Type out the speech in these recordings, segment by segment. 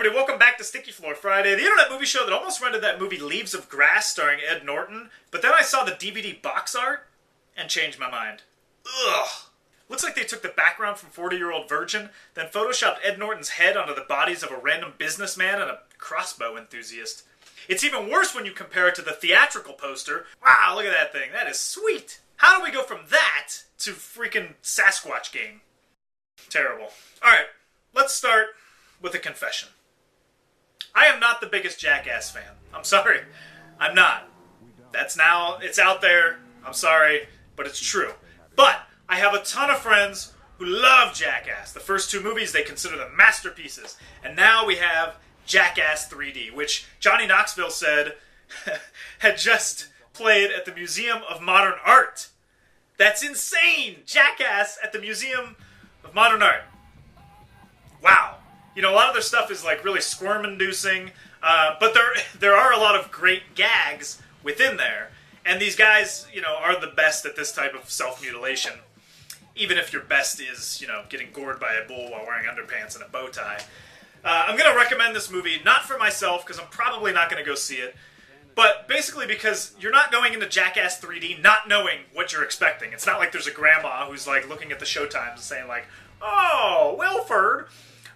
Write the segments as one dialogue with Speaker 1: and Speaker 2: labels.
Speaker 1: everybody, welcome back to Sticky Floor Friday, the internet movie show that almost rented that movie Leaves of Grass starring Ed Norton, but then I saw the DVD box art and changed my mind. Ugh. Looks like they took the background from 40-Year-Old Virgin, then photoshopped Ed Norton's head onto the bodies of a random businessman and a crossbow enthusiast. It's even worse when you compare it to the theatrical poster. Wow, look at that thing. That is sweet. How do we go from that to freaking Sasquatch game? Terrible. Alright, let's start with a confession. I am not the biggest Jackass fan. I'm sorry. I'm not. It's out there. I'm sorry, but it's true. But I have a ton of friends who love Jackass. The first two movies they consider them masterpieces. And now we have Jackass 3D, which Johnny Knoxville said had just played at the Museum of Modern Art. That's insane! Jackass at the Museum of Modern Art. Wow. You know, a lot of their stuff is like really squirm-inducing, but there are a lot of great gags within there. And these guys, you know, are the best at this type of self-mutilation. Even if your best is, you know, getting gored by a bull while wearing underpants and a bow tie. I'm going to recommend this movie, not for myself, because I'm probably not going to go see it, but basically because you're not going into Jackass 3D not knowing what you're expecting. It's not like there's a grandma who's like looking at the showtimes and saying like, "Oh, Wilford,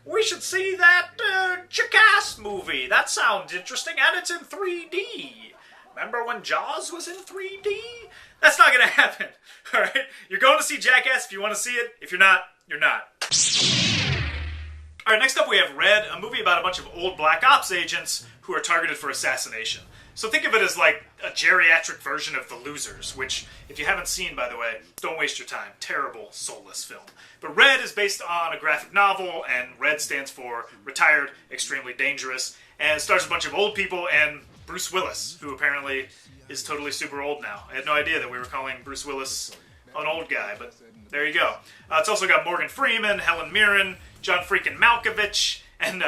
Speaker 1: we should see that Jackass movie. That sounds interesting, and it's in 3D. Remember when Jaws was in 3D? That's not going to happen. All right? You're going to see Jackass if you want to see it. If you're not, you're not. All right, next up we have Red, a movie about a bunch of old Black Ops agents who are targeted for assassination. So think of it as like a geriatric version of The Losers, which, if you haven't seen, by the way, don't waste your time. Terrible, soulless film. But Red is based on a graphic novel, and Red stands for Retired, Extremely Dangerous, and stars a bunch of old people and Bruce Willis, who apparently is totally super old now. I had no idea that we were calling Bruce Willis an old guy, but there you go. It's also got Morgan Freeman, Helen Mirren, John freaking Malkovich, and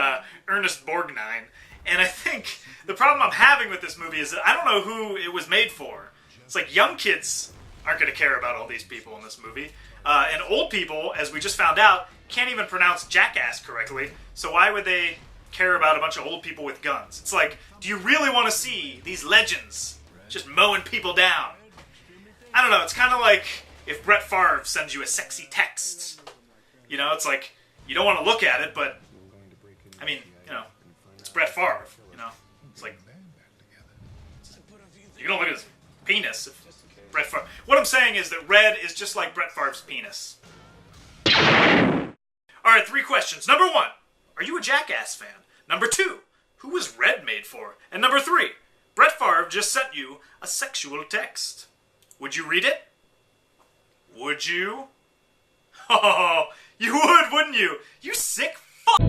Speaker 1: Ernest Borgnine. And I think the problem I'm having with this movie is that I don't know who it was made for. It's like young kids aren't going to care about all these people in this movie. And old people, as we just found out, can't even pronounce Jackass correctly. So why would they care about a bunch of old people with guns? It's like, do you really want to see these legends just mowing people down? I don't know, it's kind of like if Brett Favre sends you a sexy text. You know, it's like, you don't want to look at it, but, I mean, you know, it's Brett Favre, you know? It's like, you don't look at his penis. If Brett Favre. What I'm saying is that Red is just like Brett Favre's penis. Alright, 3 questions. Number 1, are you a Jackass fan? Number 2, who was Red made for? And number 3, Brett Favre just sent you a sexual text. Would you read it? Would you? Oh, you would, wouldn't you? You sick fuck!